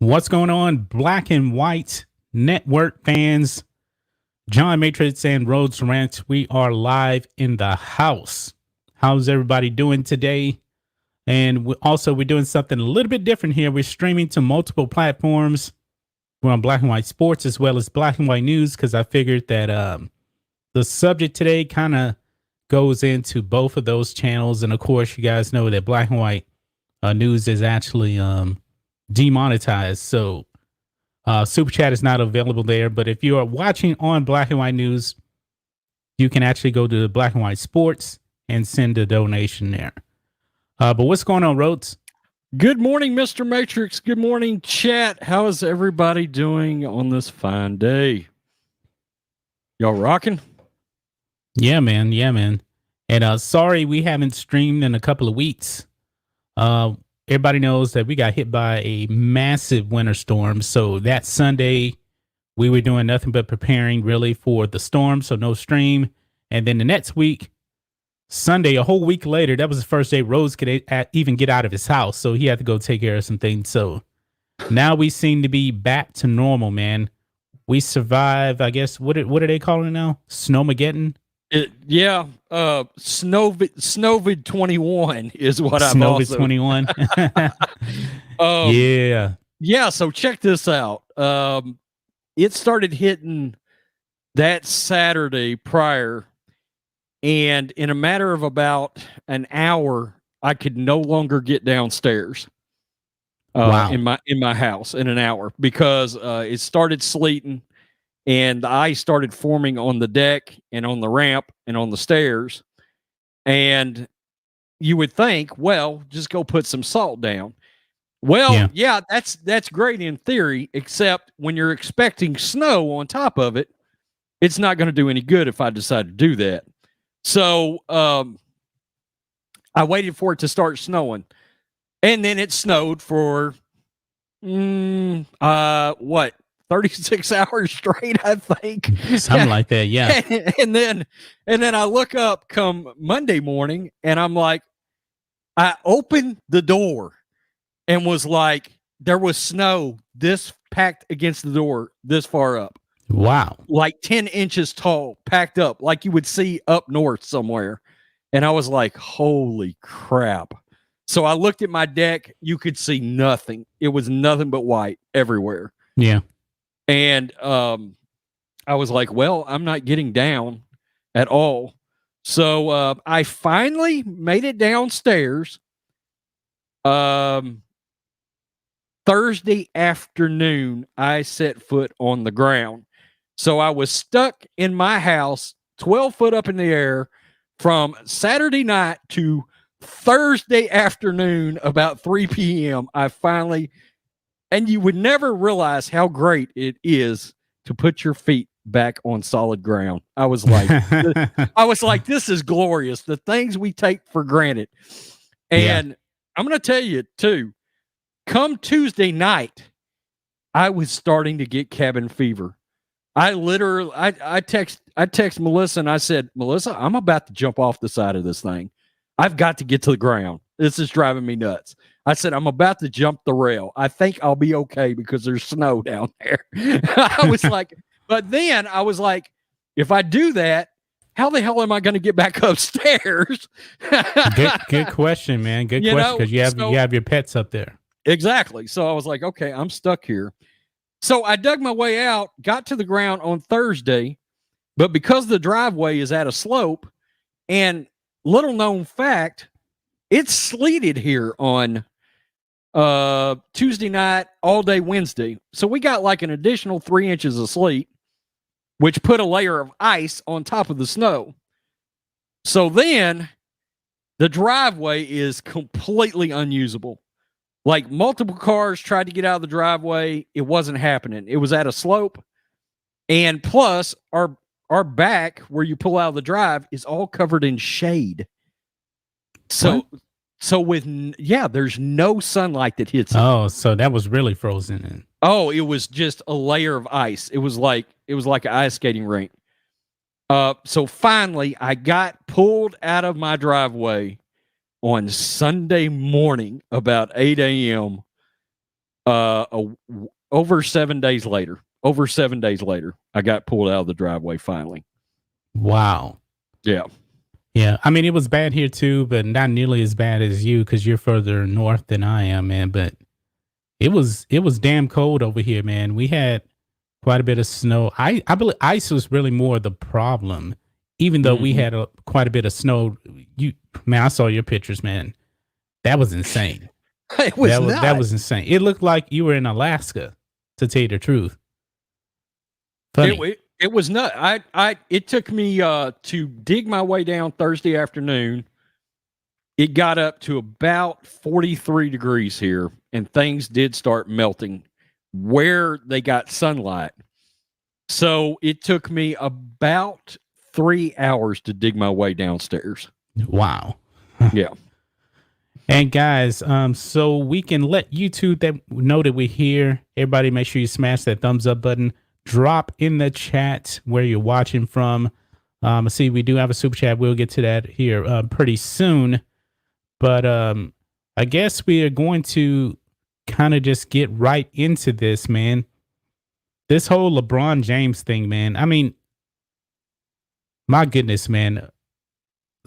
What's going on, Black and White Network fans? John Matrix and Rhodes Rant. We are live in the house. How's everybody doing today? And we're doing something a little bit different here. We're streaming to multiple platforms. We're on Black and White Sports as well as Black and White News because I figured that the subject today kind of goes into both of those channels. And of course, you guys know that Black and White News is actually demonetized. So Super Chat is not available there. But if you are watching on Black and White News, you can actually go to Black and White Sports and send a donation there. But what's going on, Rhodes? Good morning, Mr. Matrix. Good morning, chat. How is everybody doing on this fine day? Y'all rocking? Yeah, man. Yeah, man. And sorry we haven't streamed in a couple of weeks. Everybody knows that we got hit by a massive winter storm. So that Sunday, we were doing nothing but preparing really for the storm. So no stream. And then the next week, Sunday, a whole week later, that was the first day Rose could even get out of his house. So he had to go take care of some things. So now we seem to be back to normal, man. We survived, I guess. What are they calling it now? Snowmageddon? Snowvid 21 is what I'm Snowvid 21. Yeah. Yeah, so check this out. It started hitting that Saturday prior, and in a matter of about an hour, I could no longer get downstairs Wow. in my house in an hour because it started sleeting. And the ice started forming on the deck and on the ramp and on the stairs. And you would think, well, just go put some salt down. Well, yeah, that's great in theory, except when you're expecting snow on top of it, it's not going to do any good if I decide to do that. So I waited for it to start snowing. And then it snowed for, 36 hours straight, I think. Something like that, yeah. and then I look up come Monday morning and I'm like, I opened the door and was like, there was snow this packed against the door this far up. Wow. Like 10 inches tall, packed up like you would see up north somewhere. And I was like, holy crap. So I looked at my deck. You could see nothing. It was nothing but white everywhere. Yeah. And I was like, well, I'm not getting down at all. So I finally made it downstairs Thursday afternoon. I set foot on the ground. So I was stuck in my house 12 foot up in the air from Saturday night to Thursday afternoon about 3 p.m. I finally... And you would never realize how great it is to put your feet back on solid ground. I was like, this is glorious. The things we take for granted. And I'm going to tell you too, come Tuesday night, I was starting to get cabin fever. I literally, I text Melissa and I said, Melissa, I'm about to jump off the side of this thing. I've got to get to the ground. This is driving me nuts. I said, I'm about to jump the rail. I think I'll be okay because there's snow down there. I was like, but then I was like, if I do that, how the hell am I going to get back upstairs? Good question, man. Good question, because you have your pets up there. Exactly. So I was like, okay, I'm stuck here. So I dug my way out, got to the ground on Thursday, but because the driveway is at a slope, and little known fact, it's sleeted here on Tuesday night, all day Wednesday. So we got like an additional 3 inches of sleet, which put a layer of ice on top of the snow. So then the driveway is completely unusable. Like multiple cars tried to get out of the driveway. It wasn't happening. It was at a slope. And plus our back where you pull out of the drive is all covered in shade. So there's no sunlight that hits it. Oh, so that was really frozen in. Oh, it was just a layer of ice. It was like an ice skating rink. So finally I got pulled out of my driveway on Sunday morning about 8 a.m. Over 7 days later. Over 7 days later, I got pulled out of the driveway finally. Wow. Yeah. Yeah. I mean, it was bad here too, but not nearly as bad as you because you're further north than I am, man. But it was damn cold over here, man. We had quite a bit of snow. I believe ice was really more the problem, even though we had quite a bit of snow. Man, I saw your pictures, man. That was insane. It was that was insane. It looked like you were in Alaska, to tell you the truth. Funny. It was nuts. It took me to dig my way down Thursday afternoon. It got up to about 43 degrees here, and things did start melting where they got sunlight. So it took me about 3 hours to dig my way downstairs. Wow. Yeah. And guys, so we can let YouTube that know that we're here. Everybody, make sure you smash that thumbs up button. Drop in the chat where you're watching from. See, we do have a super chat. We'll get to that here pretty soon. But I guess we are going to kind of just get right into this, man. This whole LeBron James thing, man. I mean, my goodness, man.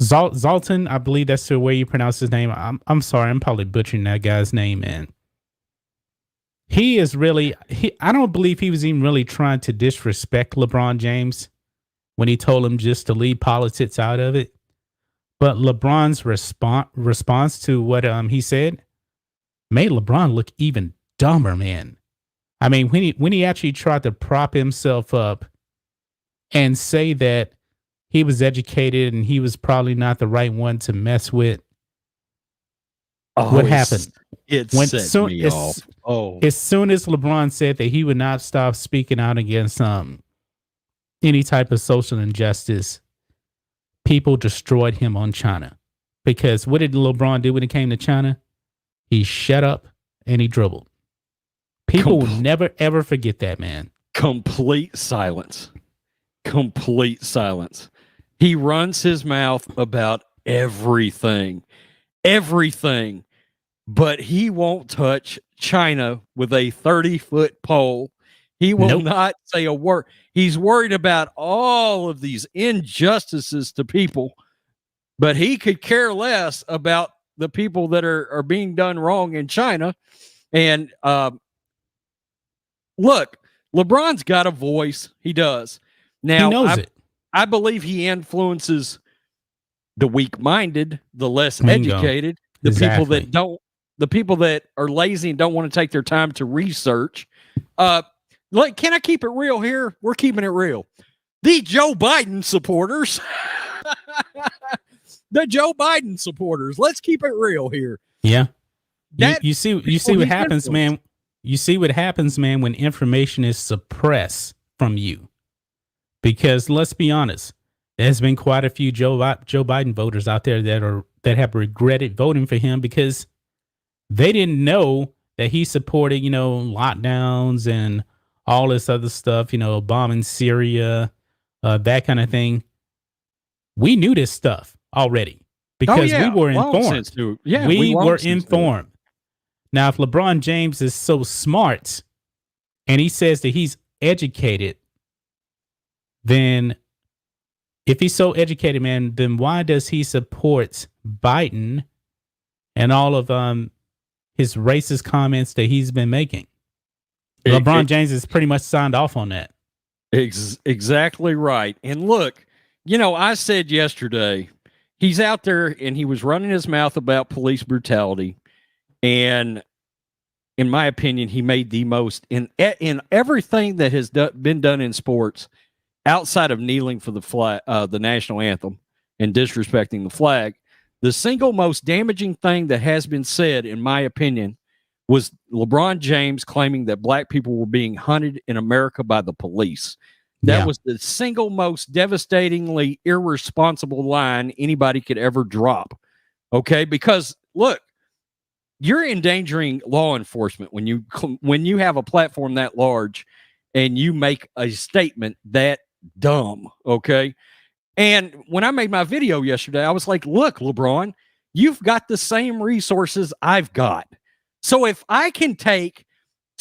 Zoltan, I believe that's the way you pronounce his name. I'm sorry, I'm probably butchering that guy's name, man. He is really, I don't believe he was even really trying to disrespect LeBron James when he told him just to leave politics out of it. But LeBron's response to what he said made LeBron look even dumber, man. I mean, when he actually tried to prop himself up and say that he was educated and he was probably not the right one to mess with. What happened? It set me off. As soon as LeBron said that he would not stop speaking out against any type of social injustice, people destroyed him on China. Because what did LeBron do when it came to China? He shut up and he dribbled. People will never, ever forget that, man. Complete silence. Complete silence. He runs his mouth about everything, but he won't touch China with a 30-foot pole. He will not say a word. He's worried about all of these injustices to people, but he could care less about the people that are being done wrong in China. And look, LeBron's got a voice. He does. Now, he knows it. I believe he influences the weak-minded, the less educated, the people that don't, the people that are lazy and don't want to take their time to research. Like, can I keep it real here? We're keeping it real. The Joe Biden supporters, the Joe Biden supporters. Let's keep it real here. Yeah. You see what happens, man. You see what happens, man, when information is suppressed from you. Because let's be honest, there's been quite a few Joe Biden voters out there that have regretted voting for him because they didn't know that he supported, lockdowns and all this other stuff, bombing Syria, that kind of thing. We knew this stuff already because we were informed. We were informed. Now, if LeBron James is so smart and he says that he's educated, then if he's so educated, man, then why does he support Biden and all of his racist comments that he's been making? LeBron James has pretty much signed off on that. Exactly right. And look, I said yesterday, he's out there and he was running his mouth about police brutality. And in my opinion, he made the most in everything that has been done in sports outside of kneeling for the flag, the national anthem, and disrespecting the flag. The single most damaging thing that has been said, in my opinion, was LeBron James claiming that black people were being hunted in America by the police. That was the single most devastatingly irresponsible line anybody could ever drop. Okay, because look, you're endangering law enforcement when you have a platform that large and you make a statement that dumb. Okay. And when I made my video yesterday, I was like, look, LeBron, you've got the same resources I've got. So if I can take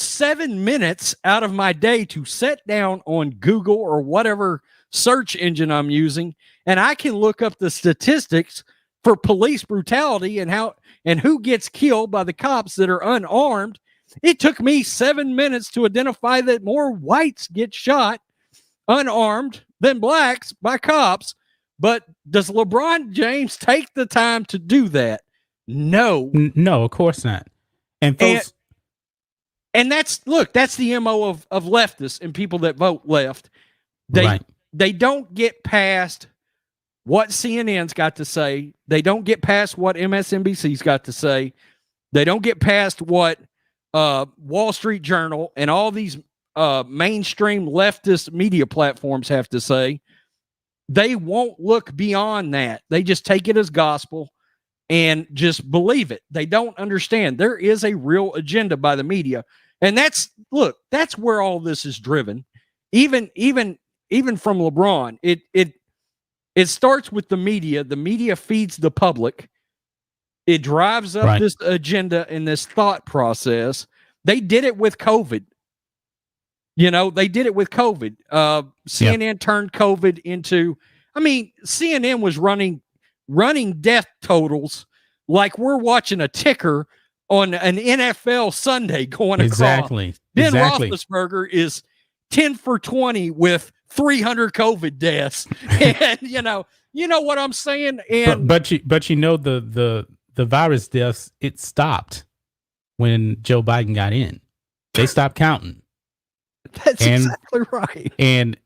7 minutes out of my day to sit down on Google or whatever search engine I'm using, and I can look up the statistics for police brutality and who gets killed by the cops that are unarmed. It took me 7 minutes to identify that more whites get shot unarmed than blacks by cops. But does LeBron James take the time to do that? No. No, of course not. And folks, and that's the MO of leftists and people that vote left. They don't get past what CNN's got to say. They don't get past what MSNBC's got to say. They don't get past what Wall Street Journal and all these mainstream leftist media platforms have to say. They won't look beyond that. They just take it as gospel and just believe it. They don't understand there is a real agenda by the media. And that's where all this is driven. Even from LeBron, it starts with the media. The media feeds the public. It drives up this agenda and this thought process. They did it with COVID. They did it with COVID. CNN turned COVID into, CNN was running death totals like we're watching a ticker on an NFL Sunday going across. Exactly. Ben Roethlisberger is 10 for 20 with 300 COVID deaths. And you know what I'm saying? And but the virus deaths, it stopped when Joe Biden got in. They stopped counting. That's exactly right. And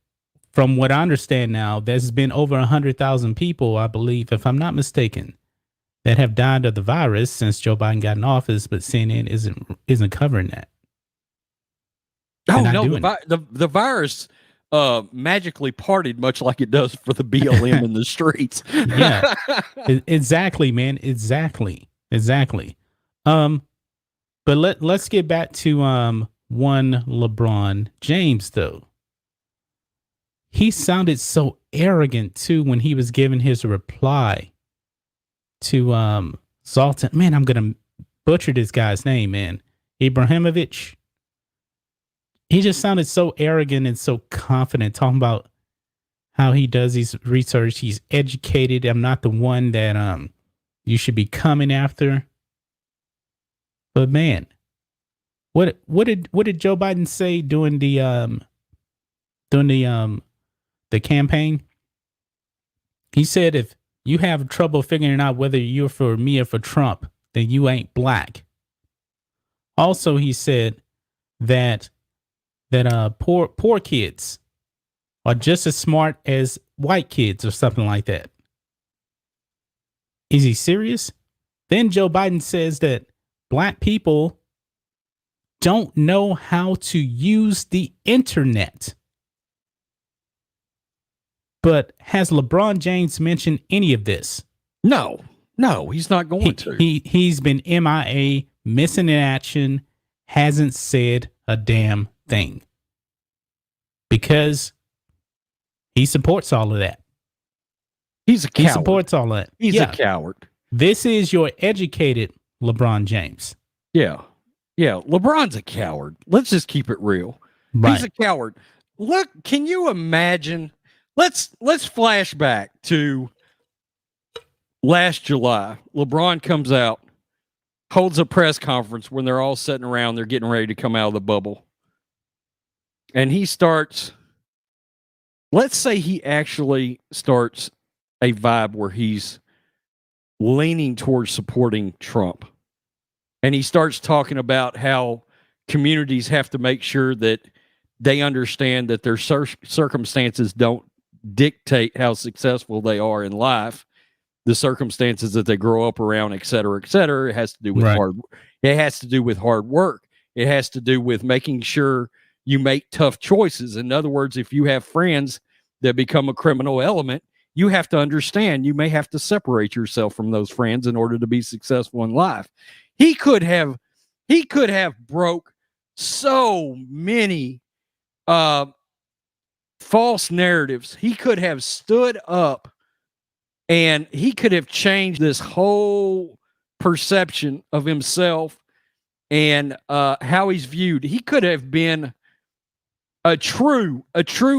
from what I understand now, there's been over 100,000 people, I believe, if I'm not mistaken, that have died of the virus since Joe Biden got in office, but CNN isn't covering that. Oh no, the virus magically partied much like it does for the BLM in the streets. Yeah, exactly, man. Exactly. But let's get back to one LeBron James though. He sounded so arrogant too when he was giving his reply to Zoltan. Man, I'm gonna butcher this guy's name, man. Ibrahimovic. He just sounded so arrogant and so confident, talking about how he does his research. He's educated. I'm not the one that you should be coming after. But man, what did Joe Biden say during the campaign? He said, if you have trouble figuring out whether you're for me or for Trump, then you ain't black. Also, he said that poor kids are just as smart as white kids or something like that. Is he serious? Then Joe Biden says that black people don't know how to use the internet. But has LeBron James mentioned any of this? No, he's not going to. He's been MIA, missing in action, hasn't said a damn thing. Because he supports all of that. He's a coward. He supports all of that. He's a coward. This is your educated LeBron James. Yeah. LeBron's a coward. Let's just keep it real. Right. He's a coward. Look, can you imagine? Let's flash back to last July. LeBron comes out, holds a press conference when they're all sitting around, they're getting ready to come out of the bubble. And he starts, let's say he actually starts a vibe where he's leaning towards supporting Trump. And he starts talking about how communities have to make sure that they understand that their circumstances don't dictate how successful they are in life. The circumstances that they grow up around, et cetera, et cetera. It has to do with It has to do with hard work. It has to do with making sure you make tough choices. In other words, if you have friends that become a criminal element, you have to understand you may have to separate yourself from those friends in order to be successful in life. He could have broke so many false narratives. He could have stood up and he could have changed this whole perception of himself and how he's viewed. He could have been a true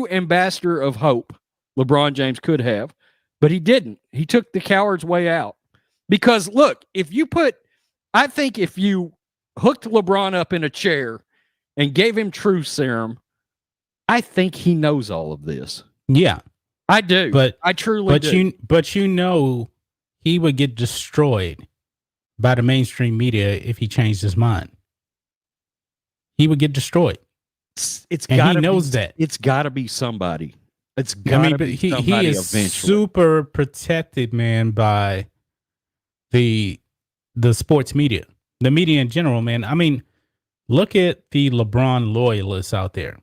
ambassador of hope. LeBron James could have, but he didn't. He took the coward's way out. Because look, I think if you hooked LeBron up in a chair and gave him truth serum, I think he knows all of this. Yeah, I do. but I truly do. But you know, he would get destroyed by the mainstream media if he changed his mind. He would get destroyed. It's and gotta he knows be, that. It's got to be somebody. It's got to be somebody he is eventually. super protected, man, by the sports media, the media in general, man. I mean, look at the LeBron loyalists out there.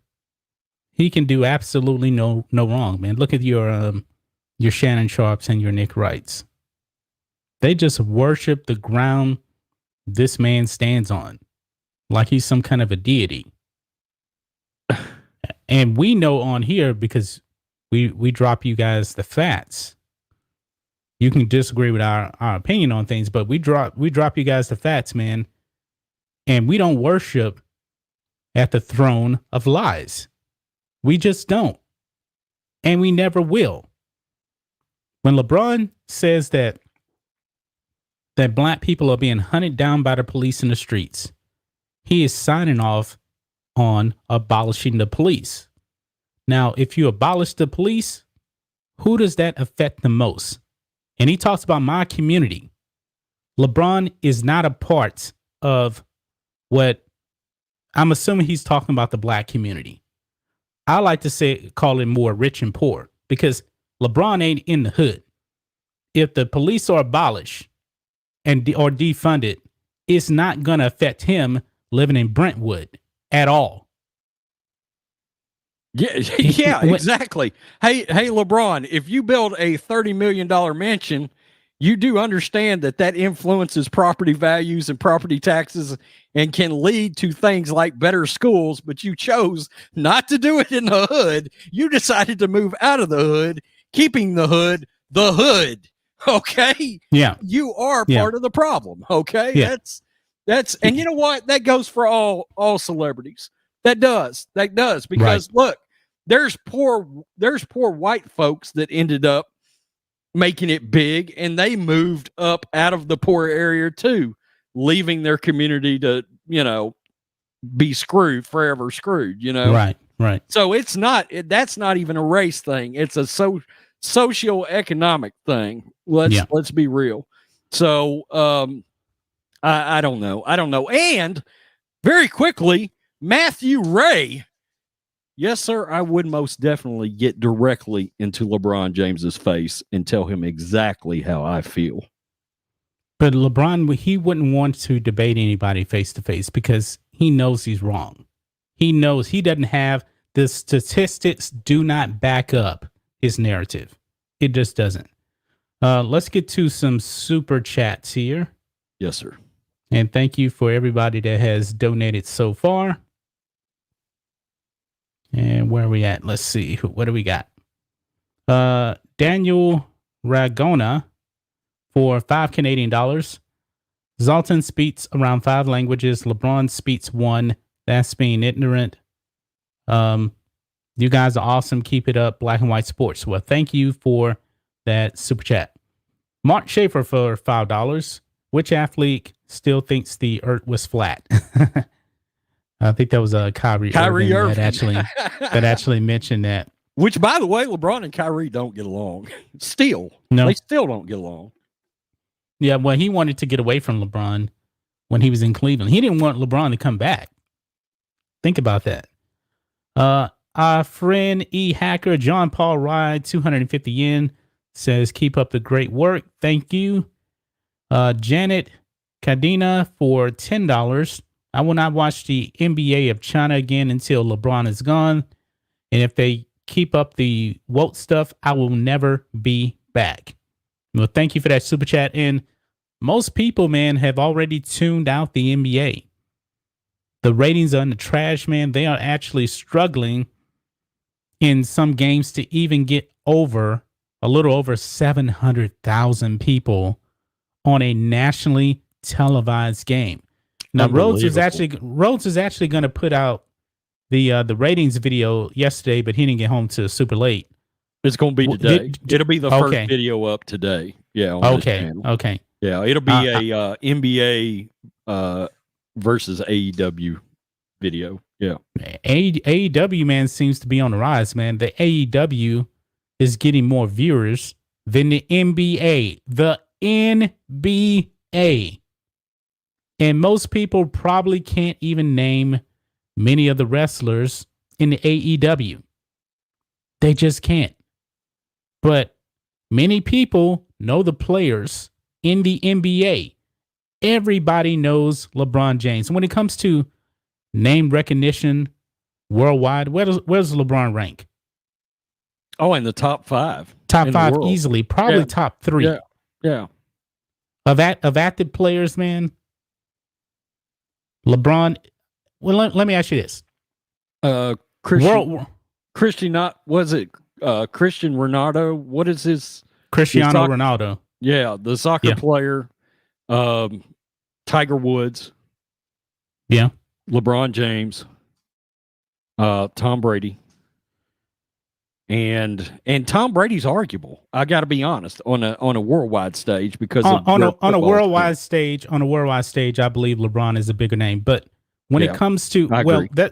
He can do absolutely no wrong, man. Look at your Shannon Sharps and your Nick Wrights. They just worship the ground this man stands on, like he's some kind of a deity. And we know on here, because we drop you guys the facts. You can disagree with our opinion on things, but we drop you guys the facts, man. And we don't worship at the throne of lies. We just don't. And we never will. When LeBron says that black people are being hunted down by the police in the streets, he is signing off on abolishing the police. Now, if you abolish the police, who does that affect the most? And he talks about my community. LeBron is not a part of what I'm assuming he's talking about, the black community. I like to call it more rich and poor, because LeBron ain't in the hood. If the police are abolished or defunded, it's not going to affect him living in Brentwood at all. Yeah, exactly. Hey, LeBron, if you build a $30 million mansion, you do understand that influences property values and property taxes and can lead to things like better schools, but you chose not to do it in the hood. You decided to move out of the hood, keeping the hood the hood. Okay? Yeah. You are part of the problem. Okay? Yeah. That's and you know what? That goes for all celebrities. That does because look, there's poor white folks that ended up making it big, and they moved up out of the poor area too, leaving their community to, be forever screwed, Right. So that's not even a race thing. It's a socio-economic thing. Let's be real. So, I don't know. And very quickly, Matthew Ray. Yes, sir. I would most definitely get directly into LeBron James's face and tell him exactly how I feel. But LeBron, he wouldn't want to debate anybody face to face because he knows he's wrong. He knows he doesn't have the statistics do not back up his narrative. It just doesn't. Let's get to some super chats here. Yes, sir. And thank you for everybody that has donated so far. And where are we at? Let's see. What do we got? Daniel Ragona for $5 Canadian. Zoltan speaks around 5 languages. LeBron speaks 1. That's being ignorant. You guys are awesome. Keep it up. Black and White Sports. Well, thank you for that super chat. Mark Schaefer for $5. Which athlete still thinks the earth was flat? I think that was Kyrie Irving that actually mentioned that. Which, by the way, LeBron and Kyrie don't get along. Still. No. They still don't get along. Yeah, well, he wanted to get away from LeBron when he was in Cleveland. He didn't want LeBron to come back. Think about that. Our friend E-Hacker, John Paul Ride, 250 yen, says, keep up the great work. Thank you. Janet Cadena for $10. I will not watch the NBA of China again until LeBron is gone. And if they keep up the woke stuff, I will never be back. Well, thank you for that super chat. And most people, man, have already tuned out the NBA. The ratings are in the trash, man. They are actually struggling in some games to even get over a little over 700,000 people on a nationally televised game. Now Rhodes is actually going to put out the ratings video yesterday, but he didn't get home till super late. It's going to be today. It'll be the first video up today. Yeah. On this channel. Okay. Yeah. It'll be a NBA versus AEW video. Yeah. AEW, man, seems to be on the rise, man. The AEW is getting more viewers than the NBA. The NBA. And most people probably can't even name many of the wrestlers in the AEW. They just can't. But many people know the players in the NBA. Everybody knows LeBron James. When it comes to name recognition worldwide, where does LeBron rank? Oh, in the top 5. Top 5 easily. Probably top 3. Yeah. Yeah. Of active players, man, LeBron. Well, let me ask you this. Christian Ronaldo? What is his? Cristiano Ronaldo. Yeah, the soccer player. Tiger Woods. Yeah. LeBron James. Tom Brady. And Tom Brady's arguable. I got to be honest on a worldwide stage because on a worldwide stage, I believe LeBron is a bigger name. But when it comes to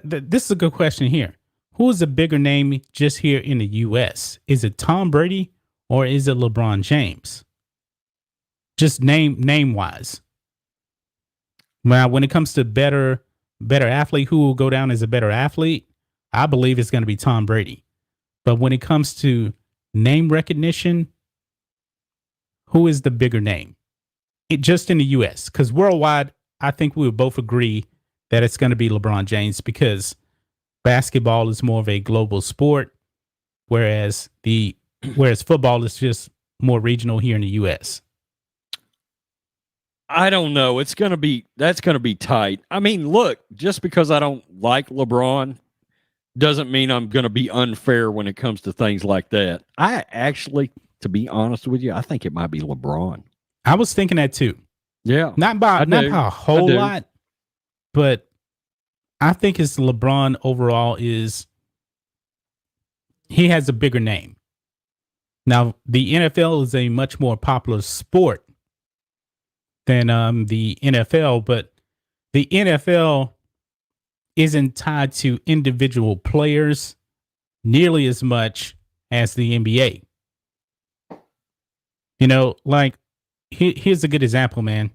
this is a good question here. Who is a bigger name just here in the U.S.? Is it Tom Brady or is it LeBron James? Just name wise. Now, when it comes to better athlete, who will go down as a better athlete? I believe it's going to be Tom Brady. But when it comes to name recognition, who is the bigger name? Just in the U.S. Because worldwide, I think we would both agree that it's going to be LeBron James because basketball is more of a global sport, whereas football is just more regional here in the U.S. I don't know. That's going to be tight. I mean, look, just because I don't like LeBron doesn't mean I'm going to be unfair when it comes to things like that. I actually, to be honest with you, I think it might be LeBron. I was thinking that too. Yeah. Not by a whole lot, but I think it's LeBron overall he has a bigger name. Now, the NFL is a much more popular sport than the NFL, but the NFL isn't tied to individual players nearly as much as the NBA. You know, like, here's a good example, man.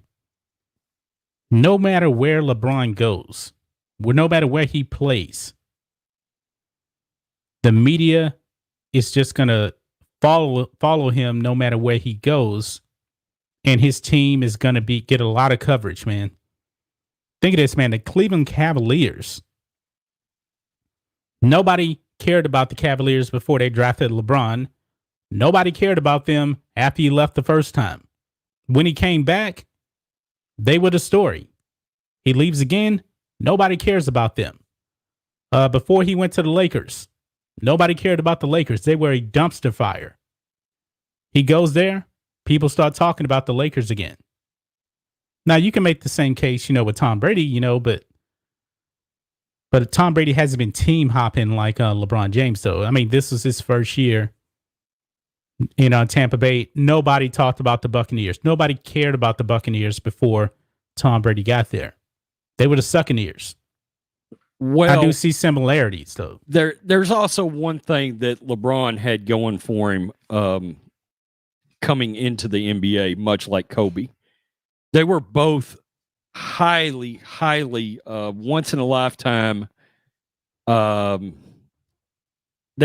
No matter where LeBron goes, no matter where he plays, the media is just going to follow him no matter where he goes, and his team is going to get a lot of coverage, man. Think of this, man. The Cleveland Cavaliers. Nobody cared about the Cavaliers before they drafted LeBron. Nobody cared about them after he left the first time. When he came back, they were the story. He leaves again. Nobody cares about them. Before he went to the Lakers, nobody cared about the Lakers. They were a dumpster fire. He goes there. People start talking about the Lakers again. Now, you can make the same case, with Tom Brady, but Tom Brady hasn't been team hopping like LeBron James, though. I mean, this was his first year, Tampa Bay. Nobody talked about the Buccaneers. Nobody cared about the Buccaneers before Tom Brady got there. They were the Succaneers. Well, I do see similarities, though. There's also one thing that LeBron had going for him coming into the NBA, much like Kobe. They were both highly once in a lifetime. They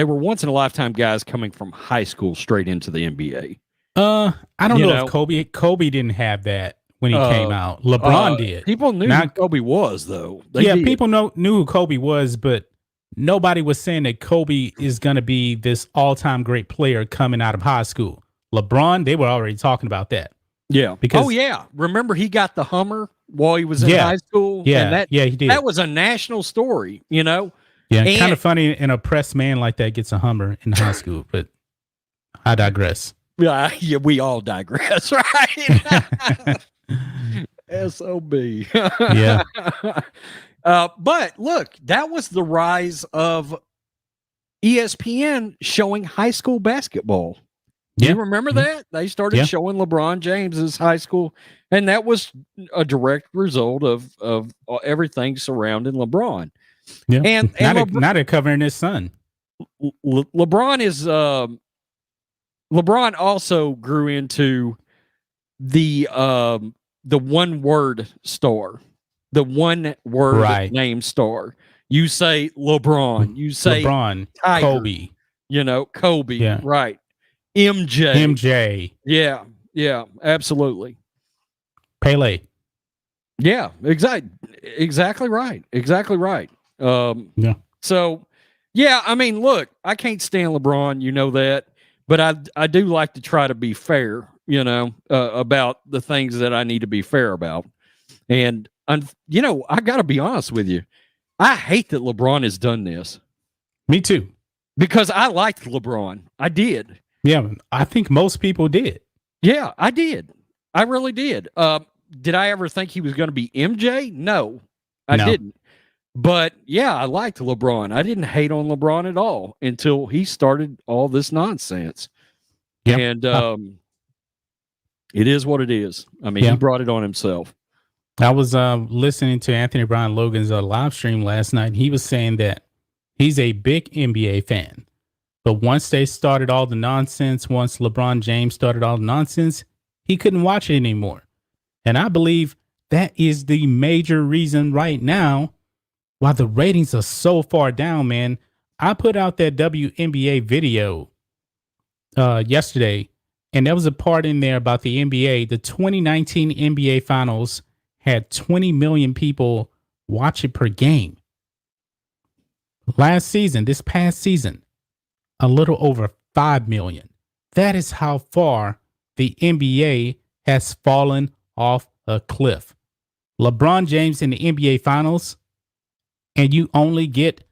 were once in a lifetime guys coming from high school straight into the NBA. I don't know if Kobe didn't have that when he came out. LeBron did. People knew who Kobe was, though. People knew who Kobe was, but nobody was saying that Kobe is going to be this all-time great player coming out of high school. LeBron, they were already talking about that. Yeah. Because, remember he got the Hummer while he was in high school? Yeah, he did. That was a national story, Yeah, kind of funny an oppressed man like that gets a Hummer in high school, but I digress. Yeah, we all digress, right? SOB. Yeah. But look, that was the rise of ESPN showing high school basketball. Do Yeah. you remember that? They started Yeah. showing LeBron James's high school, and that was a direct result of everything surrounding LeBron. Yeah. And Not a covering his son. LeBron is LeBron also grew into the one word star, the one word Right. name star. You say LeBron, you say LeBron, Tiger, Kobe. Kobe, Yeah. right? MJ. MJ. Yeah, absolutely. Pele. Yeah, exactly right. Exactly right. Yeah. So yeah, I mean, look, I can't stand LeBron, you know that, but I do like to try to be fair, about the things that I need to be fair about. And I got to be honest with you. I hate that LeBron has done this Me too. because I liked LeBron. I did. Yeah. I think most people did. Yeah, I did. I really did. Did I ever think he was going to be MJ? No, I No. didn't. But yeah, I liked LeBron. I didn't hate on LeBron at all until he started all this nonsense. Yeah. And it is what it is. I mean, Yeah. he brought it on himself. I was listening to Anthony Brown Logan's live stream last night. He was saying that he's a big NBA fan. But once they started all the nonsense, once LeBron James started all the nonsense, he couldn't watch it anymore. And I believe that is the major reason right now why the ratings are so far down, man. I put out that WNBA video yesterday, and there was a part in there about the NBA. The 2019 NBA Finals had 20 million people watch it per game. Last season, this past season, a little over 5 million. That is how far the NBA has fallen off a cliff. LeBron James in the NBA Finals, and you only get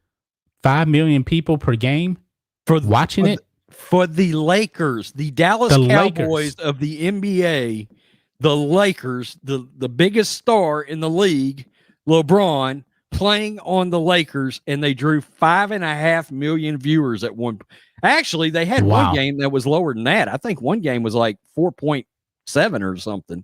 5 million people per game for watching it? For the Lakers, the Dallas Cowboys of the NBA, the Lakers, the biggest star in the league, LeBron, playing on the Lakers, and they drew 5.5 million viewers at one. Actually, they had one game that was lower than that. I think one game was like 4.7 or something.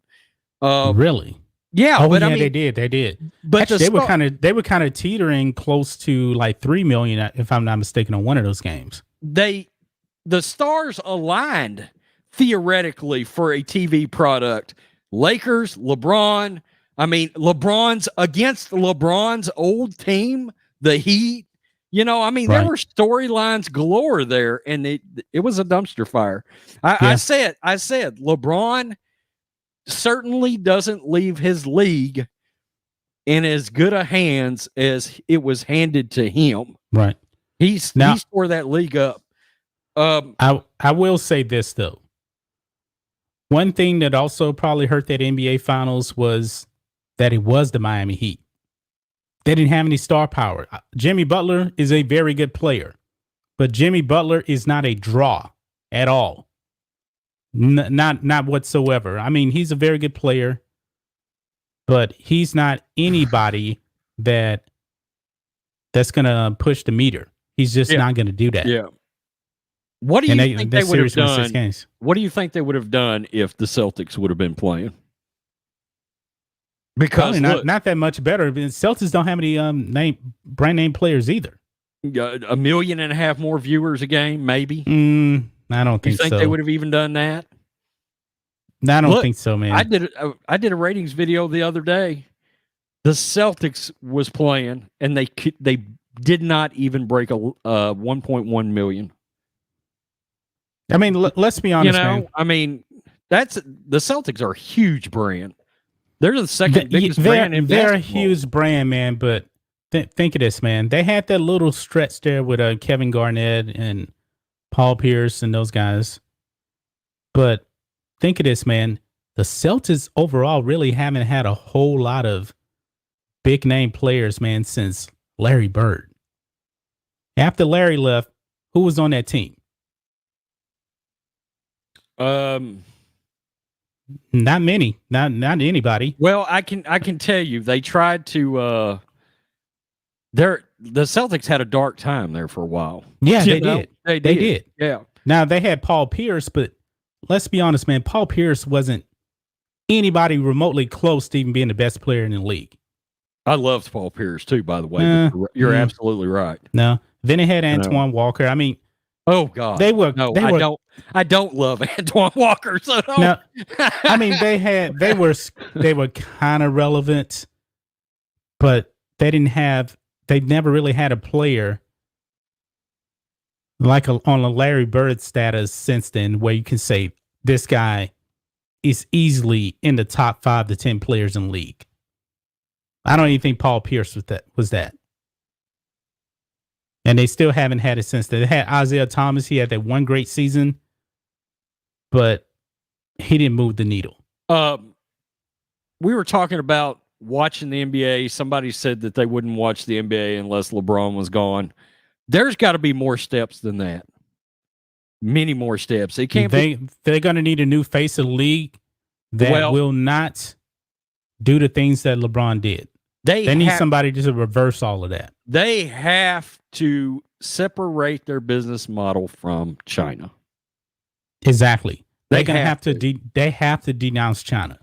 Really? Yeah, but I mean, they did. But actually, they were kind of teetering close to like 3 million, if I'm not mistaken, on one of those games. The stars aligned theoretically for a TV product. Lakers, LeBron. I mean, LeBron's against LeBron's old team, the Heat. I mean, there were storylines galore there, and it was a dumpster fire. I said, LeBron certainly doesn't leave his league in as good a hands as it was handed to him. Right. He tore that league up. I will say this though. One thing that also probably hurt that NBA Finals was that it was the Miami Heat. They didn't have any star power. Jimmy Butler is a very good player, but Jimmy Butler is not a draw at all. Not whatsoever. I mean, he's a very good player, but he's not anybody that's gonna push the meter. He's just not gonna do that. Yeah. What do you think they would have done? What do you think they would have done if the Celtics would have been playing? Because not that much better. Celtics don't have any brand name players either. 1.5 million more viewers a game, maybe. I don't think so. You think they would have even done that? I don't think so, man. I did a ratings video the other day. The Celtics was playing, and they did not even break a 1.1 million. I mean, let's be honest, man. I mean, the Celtics are a huge brand. They're the second biggest brand in basketball. They're a huge brand, man. But think of this, man. They had that little stretch there with Kevin Garnett and Paul Pierce and those guys. But think of this, man. The Celtics overall really haven't had a whole lot of big name players, man, since Larry Bird. After Larry left, who was on that team? Not many. Not anybody. Well, I can tell you they tried to the Celtics had a dark time there for a while. Yeah, You they know? did. They They did. did. Yeah. Now they had Paul Pierce, but let's be honest, man. Paul Pierce wasn't anybody remotely close to even being the best player in the league. I loved Paul Pierce too, by the way. You're absolutely right. No. Then they had No. Antoine Walker. I mean, oh God, they were. No, they I were, don't. I don't love Antoine Walker. So don't. No, I mean they were kind of relevant, but they didn't have. They never really had a player like on a Larry Bird status since then, where you can say this guy is easily in the top 5 to 10 players in the league. I don't even think Paul Pierce was that. And they still haven't had it since then. They had Isaiah Thomas. He had that one great season, but he didn't move the needle. We were talking about watching the NBA. Somebody said that they wouldn't watch the NBA unless LeBron was gone. There's got to be more steps than that. Many more steps. It can't They're going to need a new face of the league that will not do the things that LeBron did. They need somebody to reverse all of that. They have to separate their business model from China. Exactly. They're going to have to. They have to denounce China.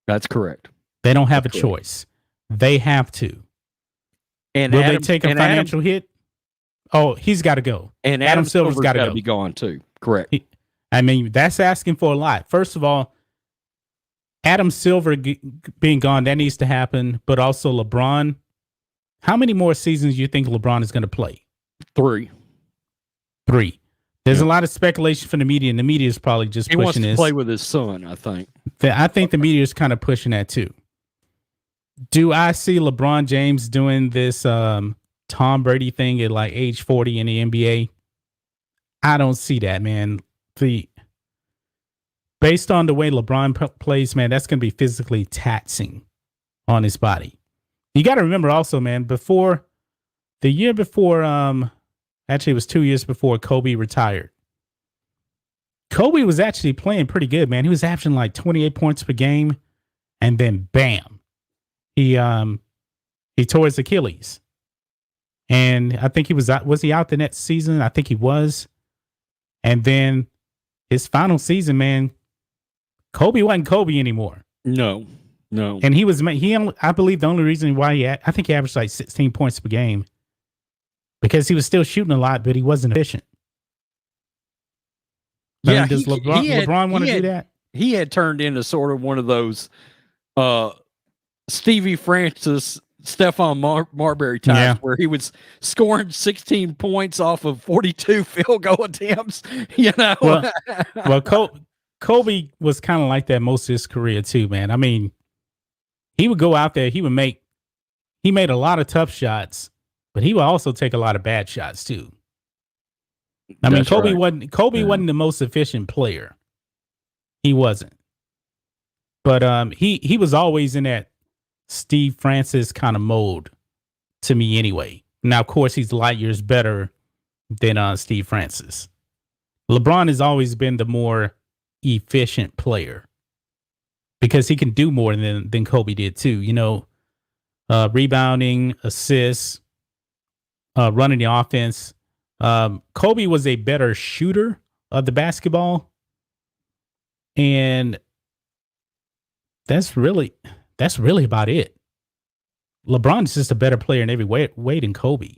That's correct. They don't have a choice. They have to. And will they take a financial hit? Oh, he's got to go. And Adam Silver's got to be gone too. Correct. I mean, that's asking for a lot. First of all, Adam Silver being gone, that needs to happen. But also LeBron. How many more seasons do you think LeBron is going to play? 3. There's a lot of speculation from the media, and the media is probably just pushing this. He wants to play with his son, I think. I think the media is kind of pushing that too. Do I see LeBron James doing this Tom Brady thing at like age 40 in the NBA? I don't see that, man. Based on the way LeBron plays, man, that's going to be physically taxing on his body. You got to remember also, man, the year before, actually it was 2 years before Kobe retired. Kobe was actually playing pretty good, man. He was averaging like 28 points per game, and then bam, he tore his Achilles. And I think was he out the next season? I think he was. And then his final season, man, Kobe wasn't Kobe anymore. No. And I believe the only reason why I think he averaged like 16 points per game because he was still shooting a lot, but he wasn't efficient. Yeah, does LeBron want to do that? He had turned into sort of one of those Stevie Francis, Stephon Marbury types where he was scoring 16 points off of 42 field goal attempts. You know, well, Kobe was kind of like that most of his career too, man. I mean, he would go out there, he made a lot of tough shots, but he would also take a lot of bad shots too. I mean, Kobe wasn't the most efficient player. He wasn't. But he was always in that Steve Francis kind of mode to me anyway. Now, of course, he's light years better than Steve Francis. LeBron has always been the more efficient player because he can do more than Kobe did too. You know, rebounding, assists, running the offense. Kobe was a better shooter of the basketball, and that's really about it. LeBron is just a better player in every way than Kobe.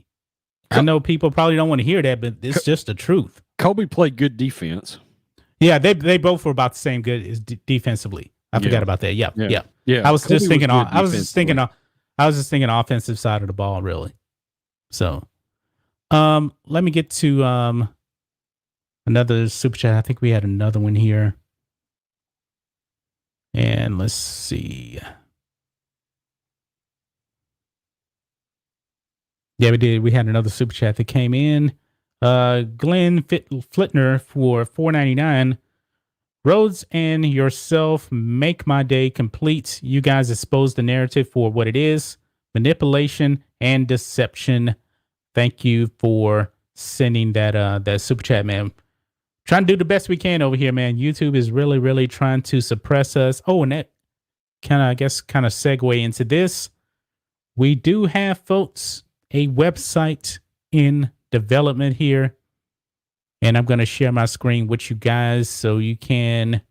I know people probably don't want to hear that, but it's just the truth. Kobe played good defense. Yeah, they both were about the same good as defensively. I forgot about that. Yeah. I was just thinking offensive side of the ball, really. So, let me get to another super chat. I think we had another one here. And let's see. Yeah, we did. We had another super chat that came in. Glenn Flitner for $4.99. Rhodes and yourself make my day complete. You guys expose the narrative for what it is: manipulation and deception. Thank you for sending that super chat, man. trying to do the best we can over here, man. YouTube is really, really trying to suppress us. Oh, and that kind of, I guess, kind of segue into this. We do have, folks, a website in development here. And I'm going to share my screen with you guys so you can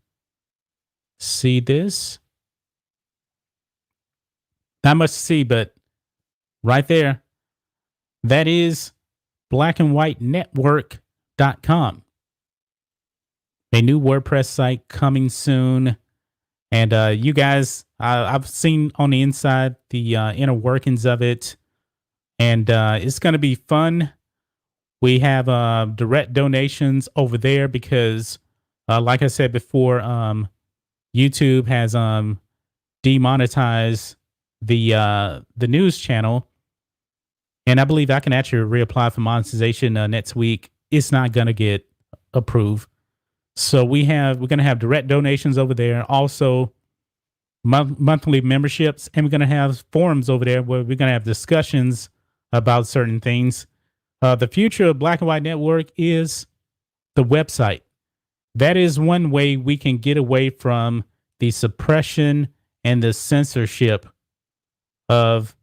see this. Not much to see, but right there, that is blackandwhitenetwork.com. A new WordPress site coming soon. And you guys, I've seen on the inside the inner workings of it. And it's going to be fun. We have direct donations over there because, like I said before, YouTube has demonetized the news channel, and I believe I can actually reapply for monetization next week. It's not going to get approved, so we're going to have direct donations over there. Also, monthly memberships, and we're going to have forums over there where we're going to have discussions about certain things. The future of Black and White Network is the website. That is one way we can get away from the suppression and the censorship of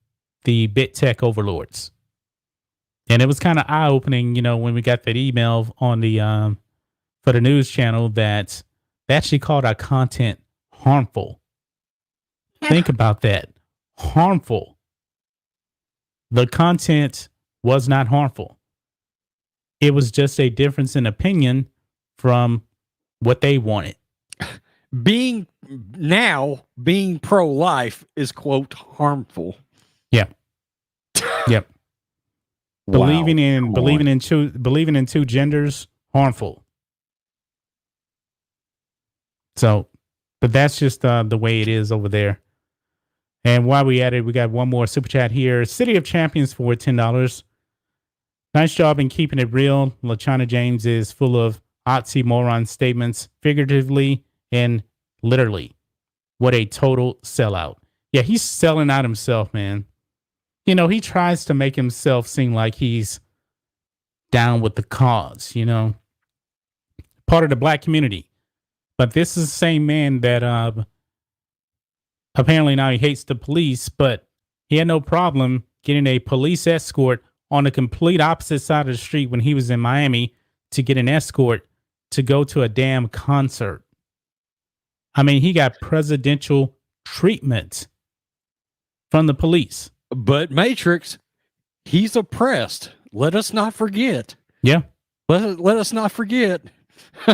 the big tech overlords. And it was kind of eye-opening, when we got that email on the for the news channel that they actually called our content harmful. Think about that. Harmful. The content was not harmful. It was just a difference in opinion from what they wanted. Being pro-life is, quote, harmful. Yeah. Yep. Wow. Believing in two genders, harmful. So, but that's just the way it is over there. And while we at it, we got one more super chat here. City of Champions for $10. Nice job in keeping it real. LaChana James is full of oxymoron statements, figuratively and literally. What a total sellout. Yeah, he's selling out himself, man. He tries to make himself seem like he's down with the cause, part of the black community. But this is the same man that apparently now he hates the police, but he had no problem getting a police escort on the complete opposite side of the street when he was in Miami to get an escort to go to a damn concert. I mean, he got presidential treatment from the police. But Matrix, he's oppressed. Let us not forget. Yeah. Let us not forget.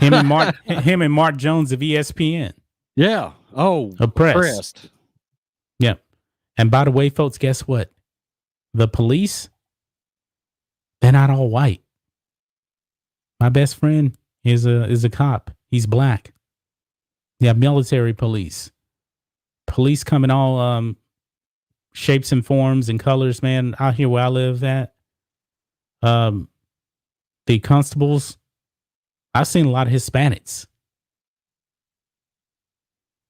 him and Mark Jones of ESPN. Yeah. Oh, oppressed. Yeah. And by the way, folks, guess what? The police, they're not all white. My best friend is a cop. He's black. Yeah, military police. Police come in all shapes and forms and colors, man. Out here where I live at, the constables, I've seen a lot of Hispanics.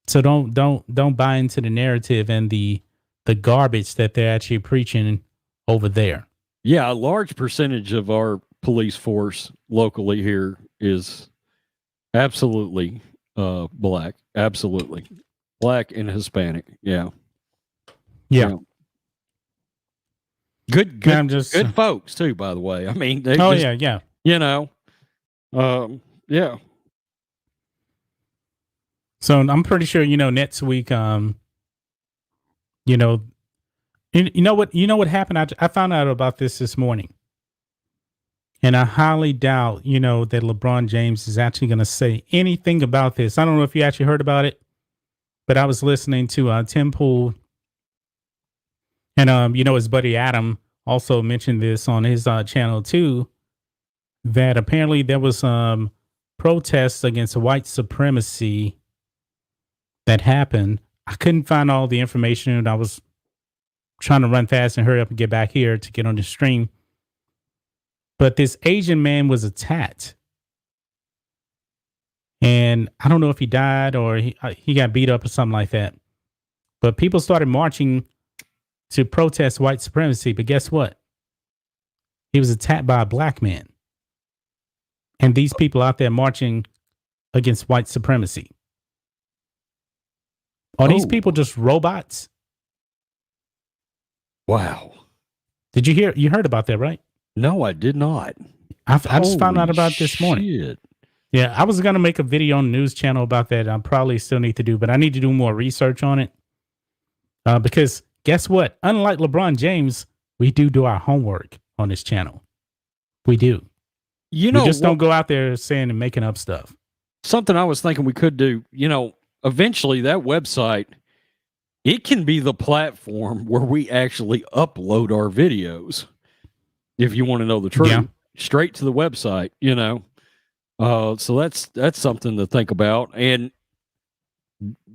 So don't buy into the narrative and the garbage that they're actually preaching over there. Yeah, a large percentage of our police force locally here is absolutely black. Absolutely. Black and Hispanic. Yeah. Yeah. Good folks too, by the way. I mean, yeah. Yeah. So I'm pretty sure next week. You know what happened? I found out about this morning, and I highly doubt that LeBron James is actually going to say anything about this. I don't know if you actually heard about it, but I was listening to Tim Pool. And, his buddy Adam also mentioned this on his channel too, that apparently there was protests against white supremacy that happened. I couldn't find all the information, and I was trying to run fast and hurry up and get back here to get on the stream. But this Asian man was attacked. And I don't know if he died or he got beat up or something like that. But people started marching to protest white supremacy, but guess what? He was attacked by a black man. and these people out there marching against white supremacy. Are these people just robots? Wow. Did you hear? You heard about that, right? No, I did not. I just found out about this morning. Shit. Yeah, I was going to make a video on the news channel about that. I probably still need to do, but I need to do more research on it. Because guess what? Unlike LeBron James, we do our homework on this channel. We do. You We know, just don't go out there saying and making up stuff. something I was thinking we could do, eventually that website, it can be the platform where we actually upload our videos. If you want to know the truth, Yeah. straight to the website, so that's something to think about. And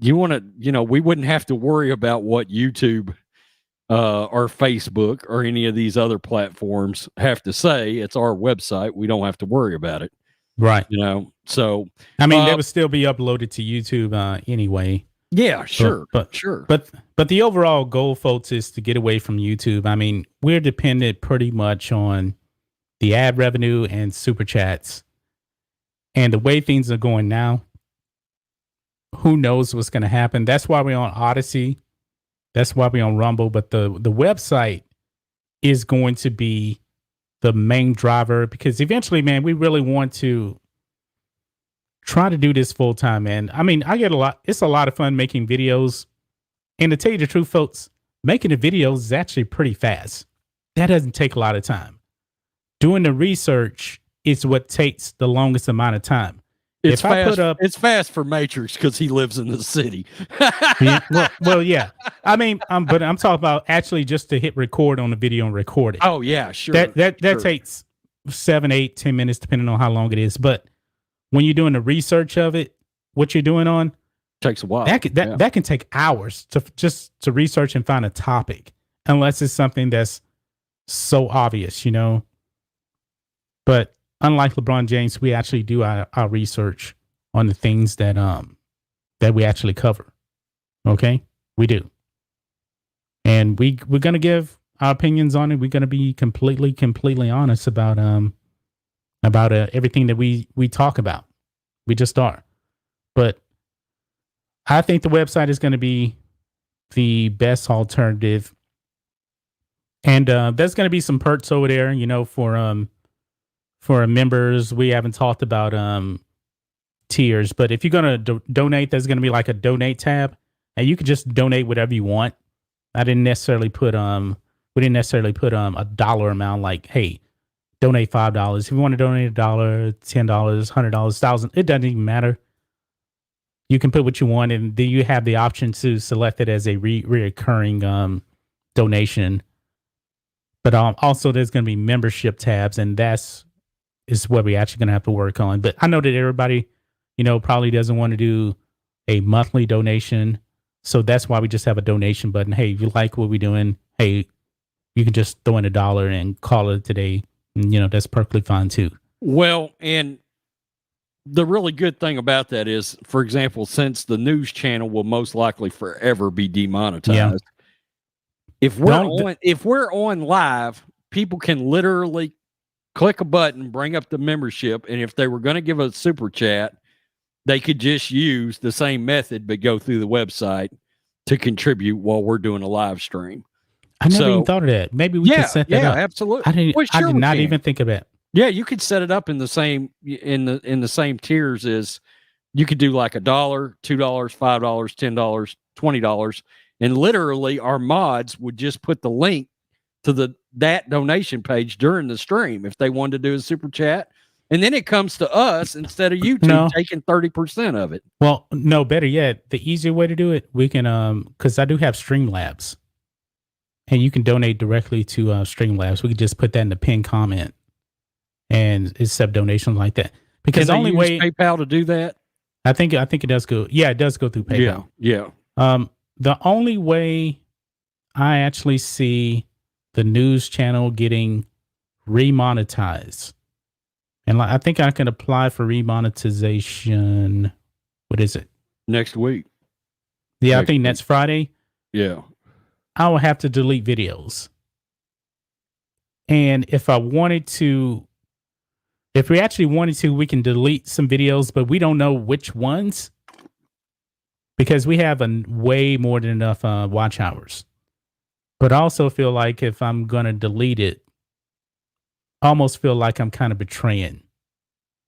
you want to, we wouldn't have to worry about what YouTube or Facebook or any of these other platforms have to say. It's our website. We don't have to worry about it. Right. So I mean, they would still be uploaded to YouTube anyway. yeah, sure, But sure. But the overall goal, folks, is to get away from YouTube. I mean, we're dependent pretty much on the ad revenue and super chats. And the way things are going now, who knows what's going to happen? That's why we're on Odyssey. That's why we're on Rumble. But the website is going to be the main driver, because eventually, man, we really want to try to do this full time, man. I mean, it's a lot of fun making videos. And to tell you the truth, folks, making the videos is actually pretty fast. That doesn't take a lot of time. Doing the research is what takes the longest amount of time. It's fast. It's fast for Matrix because he lives in the city. well, yeah. I mean, but I'm talking about actually just to hit record on the video and record it. Oh yeah, sure. That takes 7, 8, 10 minutes, depending on how long it is. But when you're doing the research of it, what you're doing on takes a while. That can take hours to research and find a topic, unless it's something that's so obvious, But unlike LeBron James, we actually do our research on the things that we actually cover. Okay, we do, and we're gonna give our opinions on it. We're gonna be completely honest about everything that we talk about. We just are. But I think the website is going to be the best alternative, and there's going to be some perks over there, for our members. We haven't talked about tiers, but if you're going to donate, there's going to be like a donate tab, and you can just donate whatever you want. We didn't necessarily put a dollar amount, like, hey, donate $5. If you want to donate $1, $10, $100, $1,000, it doesn't even matter. You can put what you want, and then you have the option to select it as a reoccurring donation. But also, there's going to be membership tabs, and is what we're actually going to have to work on. But I know that everybody, probably doesn't want to do a monthly donation, so that's why we just have a donation button. Hey, if you like what we're doing, hey, you can just throw in $1 and call it today. And, that's perfectly fine too. Well, and the really good thing about that is, for example, since the news channel will most likely forever be demonetized, if we're on live, people can literally click a button, bring up the membership, and if they were going to give a super chat, they could just use the same method but go through the website to contribute while we're doing a live stream. I never even thought of that. Maybe we could set that up. Yeah, absolutely. I did not even think of it. Yeah, you could set it up in the same tiers as you could do like $1, $2, $5, $10, $20, and literally our mods would just put the link to that donation page during the stream if they wanted to do a super chat, and then it comes to us instead of YouTube taking 30% of it. Well, no, better yet, the easier way to do it, we can because I do have Streamlabs, and you can donate directly to Streamlabs. We could just put that in the pinned comment and accept donations like that. Because the only way PayPal to do that, I think it does go. Yeah, it does go through PayPal. Yeah. The only way I actually see the news channel getting remonetized, and I think I can apply for remonetization. What is it? Next week. Yeah, I think next Friday. Yeah. I will have to delete videos. And if I wanted to If we actually wanted to, we can delete some videos, but we don't know which ones because we have way more than enough watch hours. But I also feel like if I'm going to delete it, I almost feel like I'm kind of betraying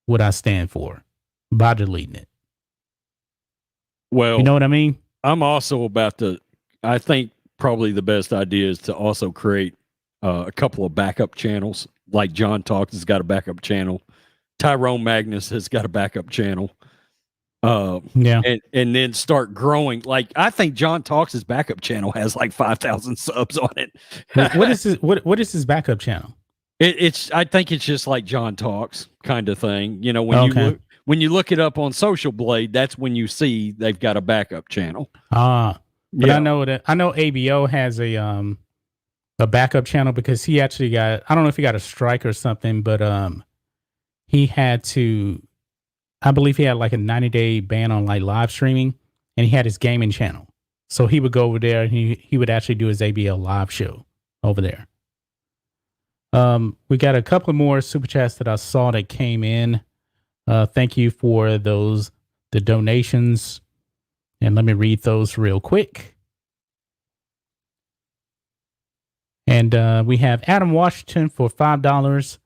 what I stand for by deleting it. Well, you know what I mean? I'm also about to, I think probably the best idea is to also create a couple of backup channels. Like John Talks has got a backup channel. Tyrone Magnus has got a backup channel. Yeah. And then start growing. Like, I think John Talks' backup channel has like 5,000 subs on it. What is his backup channel? I think it's just like John Talks kind of thing. You know, when you look it up on Social Blade, that's when you see they've got a backup channel. But yeah. I know ABO has a backup channel because he actually got, I don't know if he got a strike or something, but he had to, I believe he had like a 90-day ban on like live streaming, and he had his gaming channel. So he would go over there and he would actually do his ABL live show over there. We got a couple more super chats that I saw that came in. Thank you for the donations. And let me read those real quick. And we have Adam Washington for $5.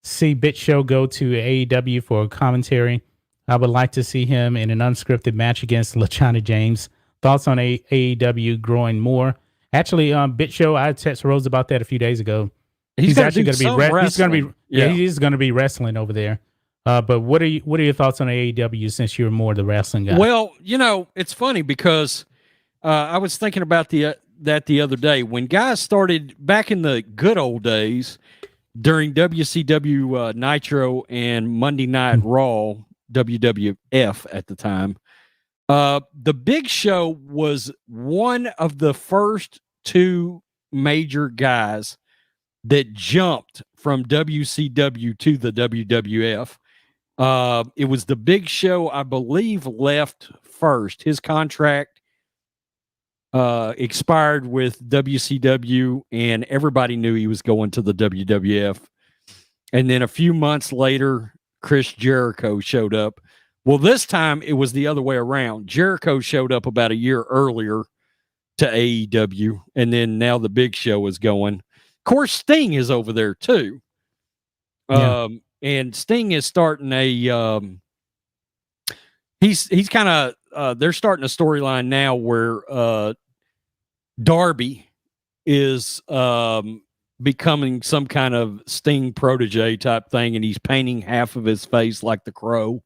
See Bit Show go to AEW for commentary. I would like to see him in an unscripted match against LeBron James. Thoughts on AEW growing more? Actually, Bit Show, I texted Rose about that a few days ago. He's actually going to be he's going to be he's going to be wrestling over there. But what are your thoughts on AEW since you're more the wrestling guy? Well, you know, it's funny because I was thinking about that the other day when guys started back in the good old days during WCW Nitro and Monday Night Raw, WWF at the time. The Big Show was one of the first two major guys that jumped from WCW to the WWF. It was the Big Show, I believe, left first. His contract expired with WCW, and everybody knew he was going to the WWF. And then a few months later, Chris Jericho showed up. Well, this time it was the other way around. Jericho showed up about a year earlier to AEW, and then now the Big Show is going. Of course, Sting is over there too. Yeah. And Sting is starting a he's kind of they're starting a storyline now where Darby is becoming some kind of Sting protege type thing, and he's painting half of his face like the Crow.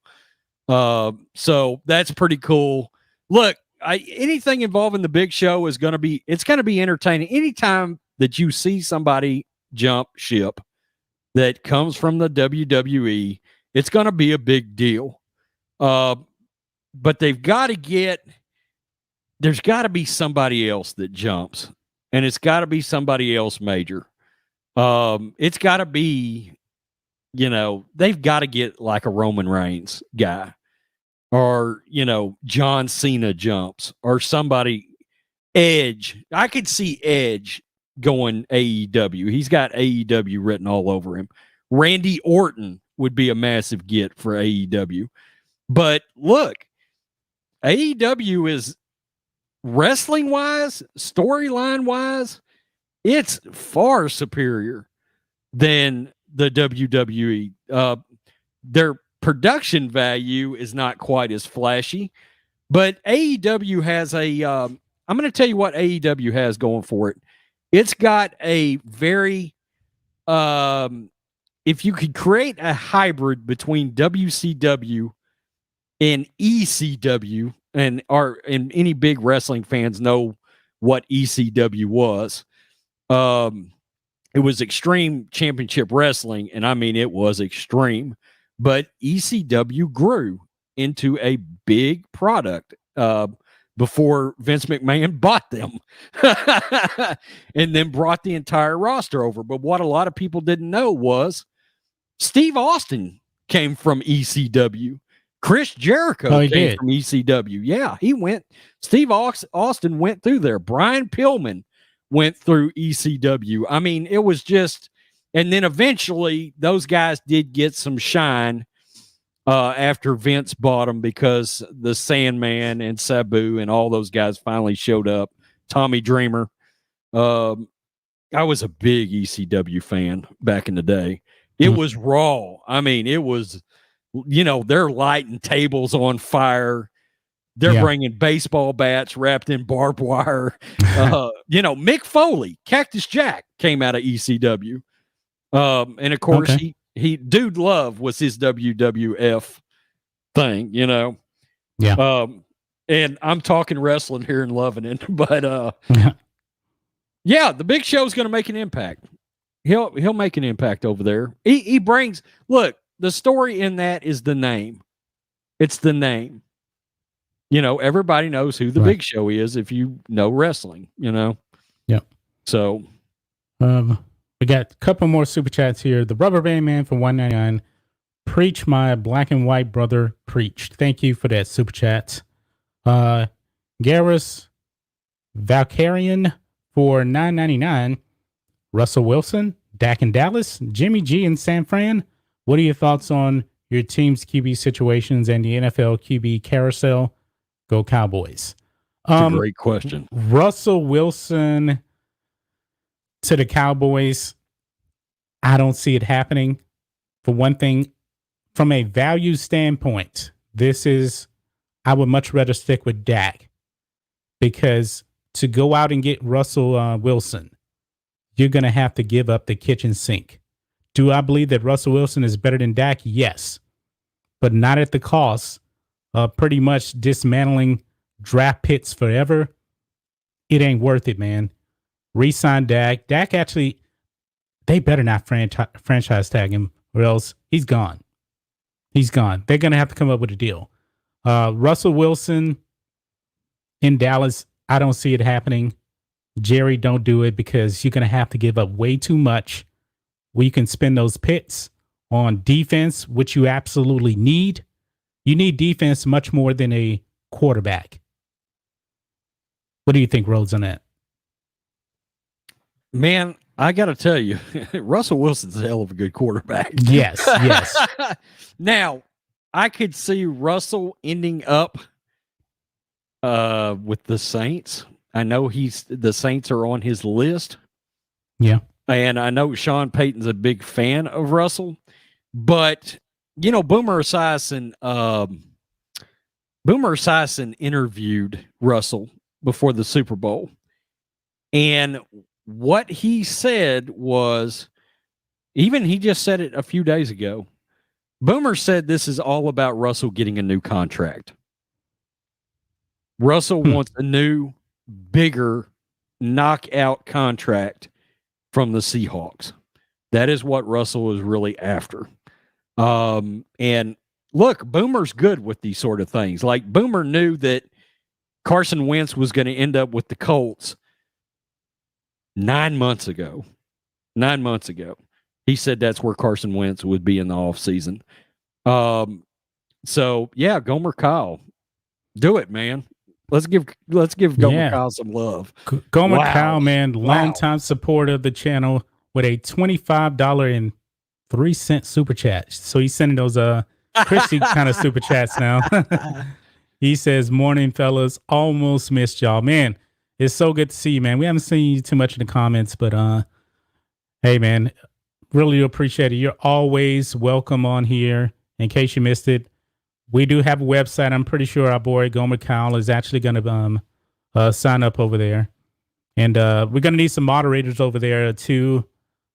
So that's pretty cool. Look, anything involving the Big Show is going to be entertaining. Anytime that you see somebody jump ship that comes from the WWE, it's going to be a big deal. But there's got to be somebody else that jumps, and it's got to be somebody else major. It's got to be, they've got to get like a Roman Reigns guy, or, John Cena jumps, or somebody. Edge. I could see Edge going AEW. He's got AEW written all over him. Randy Orton would be a massive get for AEW. But look, AEW is wrestling wise, storyline wise, it's far superior than the WWE. Their production value is not quite as flashy, but AEW has I'm going to tell you what AEW has going for it. It's got a very, if you could create a hybrid between WCW and ECW, and any big wrestling fans know what ECW was. It was Extreme Championship Wrestling, and I mean, it was extreme, but ECW grew into a big product before Vince McMahon bought them and then brought the entire roster over. But what a lot of people didn't know was Steve Austin came from ECW. Chris Jericho came from ECW. Yeah, he went. Steve Austin went through there. Brian Pillman went through ECW. I mean, it was just, And then eventually those guys did get some shine after Vince bought them, because the Sandman and Sabu and all those guys finally showed up. Tommy Dreamer. I was a big ECW fan back in the day. It was raw. I mean, it was, they're lighting tables on fire. They're bringing baseball bats wrapped in barbed wire. Mick Foley, Cactus Jack, came out of ECW. And of course, he Dude Love was his WWF thing, Yeah. And I'm talking wrestling here and loving it, but yeah, the Big Show's going to make an impact. He'll make an impact over there. He brings, look, the story in that is the name. It's the name. Everybody knows who the Big Show is if you know wrestling, Yeah. So we got a couple more super chats here. The Rubber Band Man for 199. Preach, my black and white brother, preached. Thank you for that super chat. Garrus Valkyrian for $9.99. Russell Wilson, Dak in Dallas, Jimmy G in San Fran. What are your thoughts on your team's QB situations and the NFL QB carousel? Go Cowboys. That's a great question. Russell Wilson to the Cowboys, I don't see it happening. For one thing, from a value standpoint, I would much rather stick with Dak, because to go out and get Russell Wilson, you're going to have to give up the kitchen sink. Do I believe that Russell Wilson is better than Dak? Yes, but not at the cost of pretty much dismantling draft picks forever. It ain't worth it, man. Re-sign Dak. Dak actually, they better not franchise tag him, or else he's gone. He's gone. They're going to have to come up with a deal. Russell Wilson in Dallas, I don't see it happening. Jerry, don't do it, because you're going to have to give up way too much where you can spend those picks on defense, which you absolutely need. You need defense much more than a quarterback. What do you think, Rhodes, on that? Man, I got to tell you, Russell Wilson's a hell of a good quarterback. Yes, yes. Now, I could see Russell ending up with the Saints. I know the Saints are on his list. Yeah. And I know Sean Payton's a big fan of Russell, but Boomer Esiason interviewed Russell before the Super Bowl. And what he said was, he just said it a few days ago. Boomer said this is all about Russell getting a new contract. Russell wants a new, bigger knockout contract from the Seahawks. That is what Russell is really after. And look, Boomer's good with these sort of things. Like, Boomer knew that Carson Wentz was going to end up with the Colts 9 months ago. 9 months ago. He said that's where Carson Wentz would be in the offseason. So yeah, Gomer Kyle. Do it, man. Let's give Gomer Kyle some love. Gomer Kyle, man, longtime supporter of the channel, with a $25.03 super chat. So he's sending those Chrissy kind of super chats now. He says, "Morning, fellas. Almost missed y'all. Man, it's so good to see you, man. We haven't seen you too much in the comments, but hey, man, really appreciate it. You're always welcome on here. In case you missed it, we do have a website. I'm pretty sure our boy Gomer Kyle is actually going to sign up over there. And we're going to need some moderators over there too.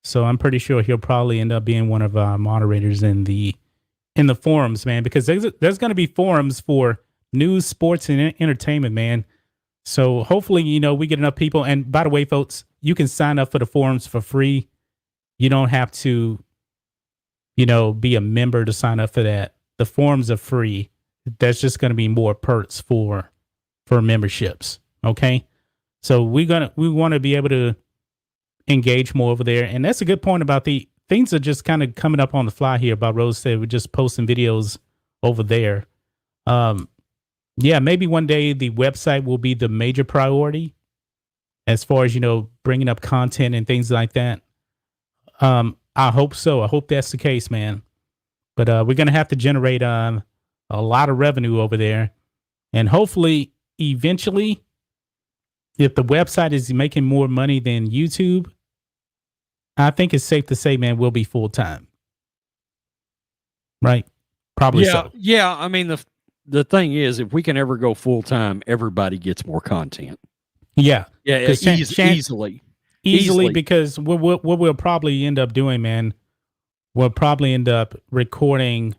So I'm pretty sure he'll probably end up being one of our moderators in the forums, man, because there's going to be forums for news, sports, and entertainment, man. So hopefully, we get enough people. And by the way, folks, you can sign up for the forums for free. You don't have to, be a member to sign up for that. The forums are free. There's just going to be more perks for memberships. Okay. So we want to be able to engage more over there. And that's a good point about the things are just kind of coming up on the fly here. About Rose said, we're just posting videos over there. Yeah, maybe one day the website will be the major priority as far as, bringing up content and things like that. I hope so. I hope that's the case, man. But we're gonna have to generate a lot of revenue over there, and hopefully, eventually, if the website is making more money than YouTube, I think it's safe to say, man, we'll be full time. Right? Probably Yeah, so. yeah. I mean, the thing is, if we can ever go full time, everybody gets more content. Yeah. Yeah, Because easily, because what we'll probably end up doing, man, we'll probably end up recording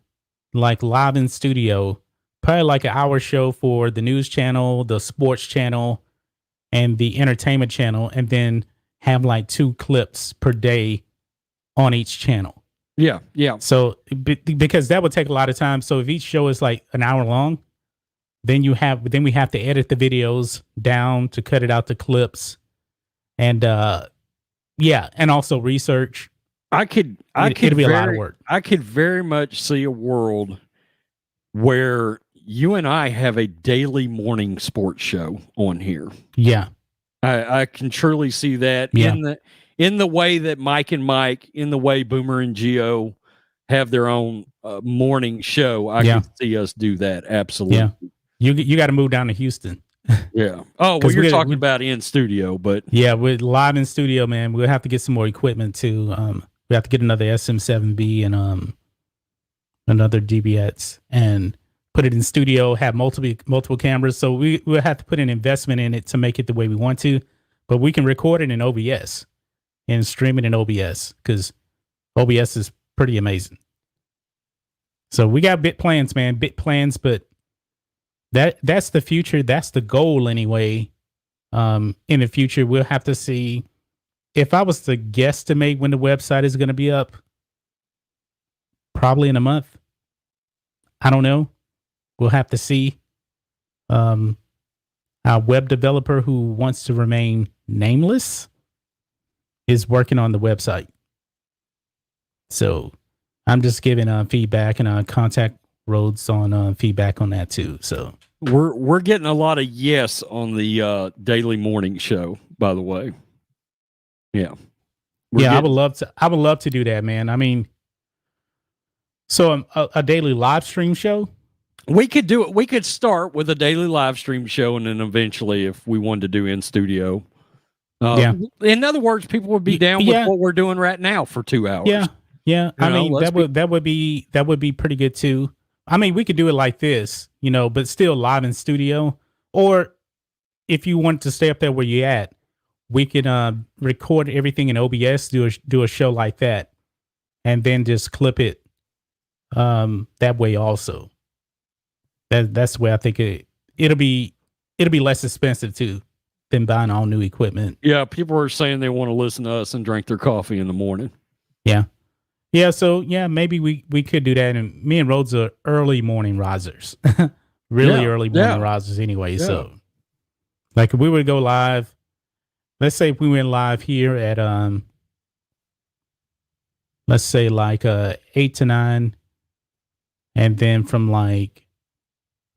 like live in studio, probably like an hour show for the news channel, the sports channel, and the entertainment channel, and then have like 2 clips per day on each channel. Yeah, yeah. So because that would take a lot of time. So if each show is like an hour long, then we have to edit the videos down to cut it out to clips, and and also research. It'll be a lot of work. I could very much see a world where you and I have a daily morning sports show on here. Yeah. I can truly see that in the way that Mike and Mike, in the way Boomer and Geo have their own morning show. I could see us do that. Absolutely. Yeah. You got to move down to Houston. Yeah. Oh, well, you're talking about in studio, but yeah, we're live in studio, man. We'll have to get some more equipment too. We have to get another SM7B and another DBX and put it in studio. Have multiple cameras, so we'll have to put an investment in it to make it the way we want to. But we can record it in OBS and stream it in OBS because OBS is pretty amazing. So we got big plans, man. Big plans, but that's the future. That's the goal anyway. In the future, we'll have to see. If I was to guesstimate when the website is going to be up, probably in a month. I don't know. We'll have to see. Our web developer who wants to remain nameless is working on the website. So I'm just giving feedback and contact Rhodes on feedback on that too. So we're getting a lot of yes on the daily morning show, by the way. Yeah. I would love to do that, man. I mean, so a daily live stream show. We could do it. We could start with a daily live stream show, and then eventually, if we wanted to do in studio, in other words, people would be down with what we're doing right now for 2 hours. Yeah. I mean, that would be pretty good too. I mean, we could do it like this, but still live in studio. Or if you want to stay up there where you're at, we can record everything in OBS, do a show like that, and then just clip it that way also. That's the way I think it'll be less expensive too than buying all new equipment. Yeah, people are saying they want to listen to us and drink their coffee in the morning. Yeah, so maybe we could do that. And me and Rhodes are early morning risers, early morning risers anyway. Yeah. So, like, if we would go live, let's say if we went live here at let's say like 8 to 9, and then from like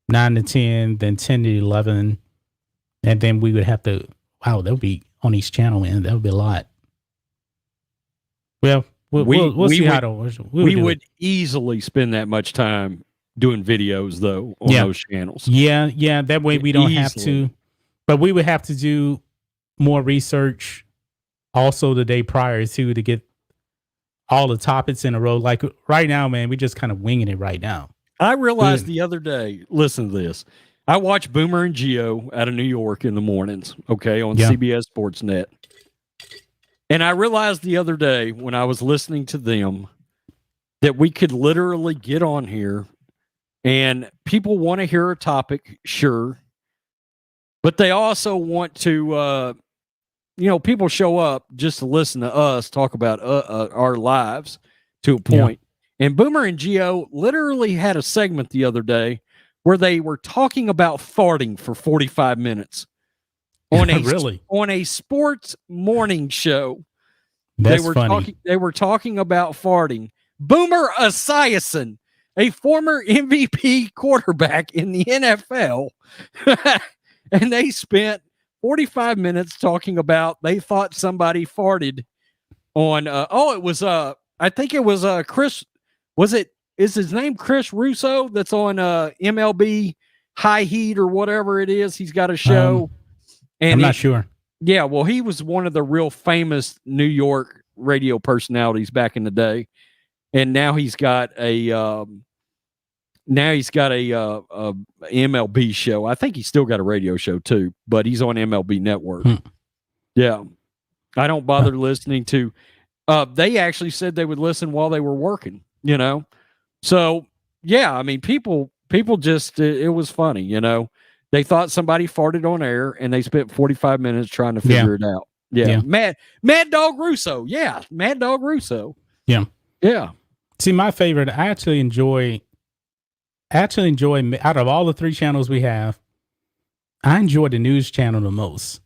9 to 10, then 10 to 11, and then we would have to. Wow, that would be on each channel, man. That would be a lot. Well. We'll see how we would easily spend that much time doing videos though on those channels. Yeah. That way we don't have to, but we would have to do more research also the day prior to get all the topics in a row. Like right now, man, we just kind of winging it right now. I realized the other day, listen to this. I watch Boomer and Geo out of New York in the mornings, on CBS Sports Net. And I realized the other day when I was listening to them that we could literally get on here and people want to hear a topic, sure. But they also want to, people show up just to listen to us talk about our lives to a point. Yeah. And Boomer and Geo literally had a segment the other day where they were talking about farting for 45 minutes. On a sports morning show. That's funny. They were talking about farting. Boomer Esiason, a former MVP quarterback in the NFL, and they spent 45 minutes talking about they thought somebody farted on. It was I think it was Chris. Is his name Chris Russo? That's on MLB High Heat or whatever it is. He's got a show. I'm not sure. Yeah, well, he was one of the real famous New York radio personalities back in the day, and now he's got a MLB show. I think he's still got a radio show too, but he's on MLB Network. Yeah, I don't bother listening to. They actually said they would listen while they were working. So yeah, I mean, people just it was funny. They thought somebody farted on air, and they spent 45 minutes trying to figure it out. Yeah. Mad Dog Russo. Yeah, Mad Dog Russo. Yeah. Yeah. See, my favorite, I actually enjoy out of all the 3 channels we have, I enjoy the news channel the most.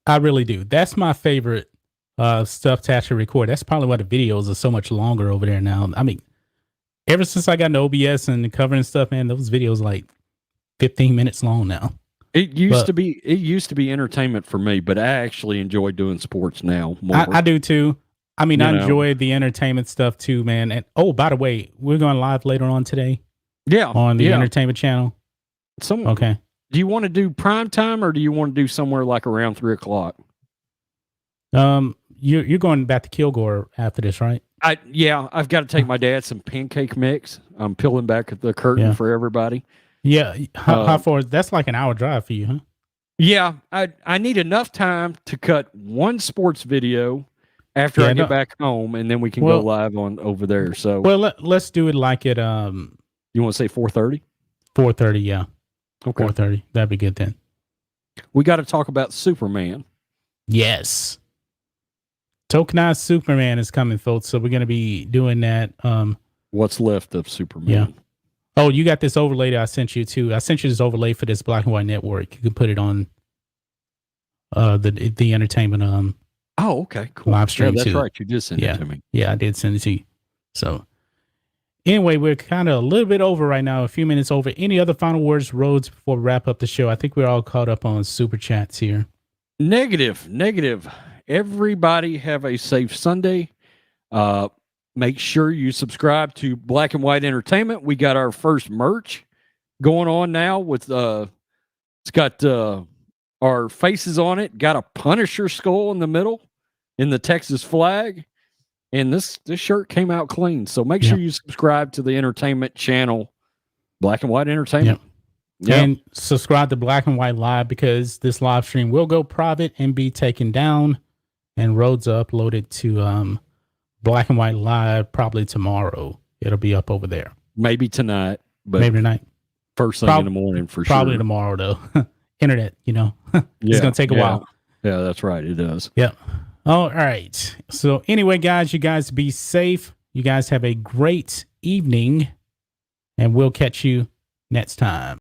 I really do. That's my favorite stuff to actually record. That's probably why the videos are so much longer over there now. I mean, ever since I got into OBS and covering stuff, man, those videos like 15 minutes long now. It used to be entertainment for me, but I actually enjoy doing sports now more. I do too. I mean, I enjoy the entertainment stuff too, man. And by the way, we're going live later on today. Yeah. On the entertainment channel. Okay. Do you want to do prime time, or do you want to do somewhere like around 3:00? You're going back to Kilgore after this, right? I've got to take my dad some pancake mix. I'm peeling back the curtain for everybody. Yeah. How far? That's like an hour drive for you, huh? Yeah. I need enough time to cut one sports video after I get back home, and then we can go live on over there. So let's do it like at you want to say 4:30? 4:30, yeah. Okay. 4:30. That'd be good then. We got to talk about Superman. Yes. Tokenized Superman is coming, folks. So we're going to be doing that. What's left of Superman? Yeah. Oh, you got this overlay that I sent you too. I sent you this overlay for this Black and White Network. You can put it on the entertainment Oh, okay, cool. Live stream that's too. right. You did send it to me. Yeah, I did send it to you. So anyway, we're kind of a little bit over right now, a few minutes over. Any other final words, Rhodes, before we wrap up the show? I think we're all caught up on super chats here. Negative. Everybody have a safe Sunday. Make sure you subscribe to Black and White Entertainment. We got our first merch going on now with it's got our faces on it, got a Punisher skull in the middle in the Texas flag, and this shirt came out clean. So make sure you subscribe to the entertainment channel, Black and White Entertainment. Yep. And subscribe to Black and White Live, because this live stream will go private and be taken down, and Rhodes uploaded to Black and White Live probably tomorrow. It'll be up over there. Maybe tonight, but maybe tonight. First thing in the morning for probably sure. Tomorrow though. Internet, it's gonna take a while. Yeah, that's right. It does. Yeah. All right. So anyway, guys, you guys be safe. You guys have a great evening, and we'll catch you next time.